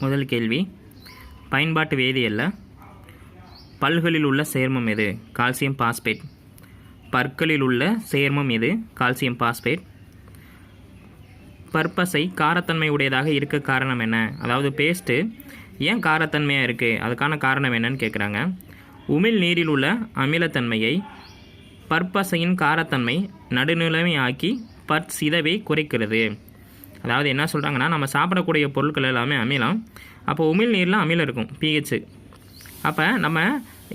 முதல் கேள்வி, பயன்பாட்டு வேதியியல்ல பல்களில் உள்ள சேர்மம் எது? Calcium phosphate. பற்களில் உள்ள சேர்மம் எது? Calcium phosphate. பற்பசை காரத்தன்மை உடையதாக இருக்க காரணம் என்ன? அதாவது பேஸ்ட்டு ஏன் காரத்தன்மையாக இருக்குது, அதுக்கான காரணம் என்னன்னு கேட்குறாங்க. உமிழ் நீரில் உள்ள அமிலத்தன்மையை பற்பசையின் காரத்தன்மை நடுநிலைமையாக்கி பற்சிதைவை குறைக்கிறது. அதாவது என்ன சொல்கிறாங்கன்னா, நம்ம சாப்பிடக்கூடிய பொருட்கள் எல்லாமே அமிலம். அப்போ உமிழ் நீரில் அமிலம் இருக்கும், pH. அப்போ நம்ம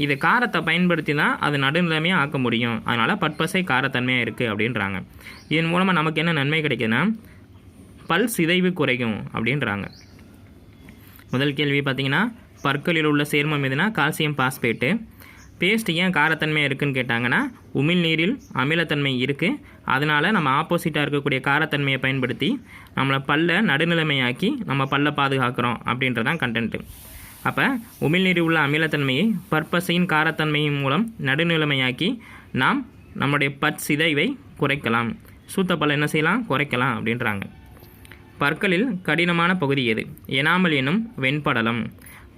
இது காரத்தை பயன்படுத்தி தான் அது நடுநிலைமையாக ஆக்க முடியும். அதனால் பற்பசை காரத்தன்மையாக இருக்குது அப்படின்றாங்க. இதன் மூலமாக நமக்கு என்ன நன்மை கிடைக்குதுன்னா, பல் சிதைவு குறைக்கும் அப்படின்றாங்க. முதல் கேள்வி பார்த்திங்கன்னா, பற்களில் உள்ள சேர்மம் எதுனா கால்சியம் பாஸ்பேட்டு. பேஸ்ட் ஏன் காரத்தன்மையாக இருக்குதுன்னு கேட்டாங்கன்னா, உமிழ் நீரில் அமிலத்தன்மை இருக்குது. அதனால் நம்ம ஆப்போசிட்டாக இருக்கக்கூடிய காரத்தன்மையை பயன்படுத்தி நம்மளை பல்லை நடுநிலைமையாக்கி நம்ம பல்லை பாதுகாக்கிறோம் அப்படின்றதான் கண்டென்ட்டு. அப்போ உமிழ்நீரில் உள்ள அமிலத்தன்மையை பற்பசையின் காரத்தன்மையின் மூலம் நடுநிலைமையாக்கி நாம் நம்முடைய பற்சிதைவை குறைக்கலாம், சூத்தப்பல்லை என்ன செய்யலாம், குறைக்கலாம் அப்படின்றாங்க. பற்களில் கடினமான பகுதி எது? எனாமல் எனும் வெண்படலம்.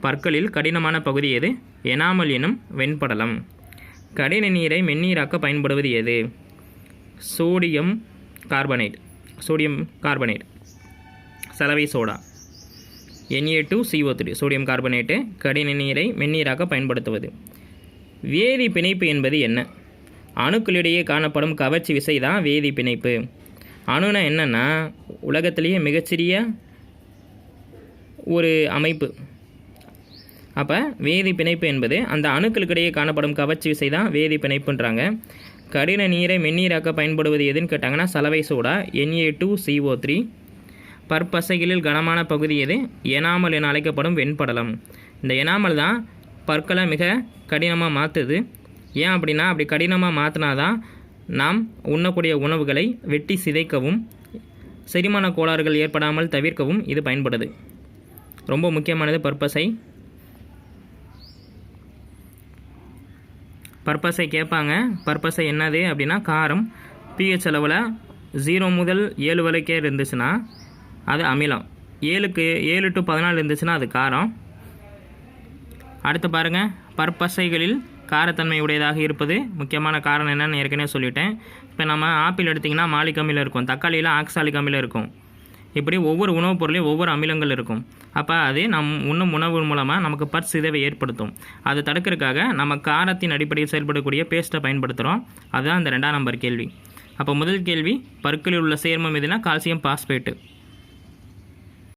பற்களில் கடினமான பகுதி எது? எனாமல் எனும் வெண்படலம். கடின நீரை மென்னீராக்க பயன்படுவது எது? சோடியம் கார்பனேட், சலவை சோடா. Na2CO3 சோடியம் கார்பனேட்டு கடின நீரை மென்னீராக்க பயன்படுத்துவது. வேதி பிணைப்பு என்பது என்ன? அணுக்களிடையே காணப்படும் கவர்ச்சி விசை தான் வேதி பிணைப்பு. அணுனா என்னென்னா உலகத்திலேயே மிகச்சிறிய ஒரு அமைப்பு. அப்போ வேதி பிணைப்பு என்பது அந்த அணுக்களுக்கிடையே காணப்படும் கவர்ச்சி விசை தான் வேதி பிணைப்புன்றாங்க. கடின நீரை மென்னீராக்க பயன்படுவது எதுன்னு கேட்டாங்கன்னா சலவை சோடா, Na2CO3. பற்பசைகளில் கனமான பகுதி எது? எனாமல் என அழைக்கப்படும் வெண்படலம். இந்த எனாமல் தான் பற்களை மிக கடினமாக மாற்றுது. ஏன் அப்படின்னா, அப்படி கடினமாக மாற்றினாதான் நாம் உண்ணக்கூடிய உணவுகளை வெட்டி சிதைக்கவும் செரிமான கோளாறுகள் ஏற்படாமல் தவிர்க்கவும் இது பயன்படுது. ரொம்ப முக்கியமானது பற்பசை. பற்பசை கேட்பாங்க. பற்பசை என்னது அப்படின்னா காரம். pH அளவில் 0 முதல் 7 வரைக்கே இருந்துச்சுன்னா அது அமிலம். 7 to 14 இருந்துச்சுன்னா அது காரம். அடுத்து பாருங்கள், பற்பசைகளில் காரத்தன்மை உடையதாக இருப்பது முக்கியமான காரணம் என்னன்னு ஏற்கனவே சொல்லிட்டேன். இப்போ நம்ம ஆப்பிள் எடுத்திங்கன்னா மாலிக் அமிலம் இருக்கும், தக்காளியில் ஆக்சாலிக் அமிலம் இருக்கும். இப்படி ஒவ்வொரு உணவுப் பொருளையும் ஒவ்வொரு அமிலங்கள் இருக்கும். அப்போ அது உண்ணும் உணவு மூலமாக நமக்கு பற்சிதைவை ஏற்படுத்தும். அதை தடுக்கிறதுக்காக நம்ம காரத்தின் அடிப்படையில் செயல்படக்கூடிய பேஸ்ட்டை பயன்படுத்துகிறோம். அதுதான் இந்த 2ஆம் நம்பர் கேள்வி. அப்போ முதல் கேள்வி, பற்களில் உள்ள சேர்மம் எதுனா கால்சியம் பாஸ்பேட்டு.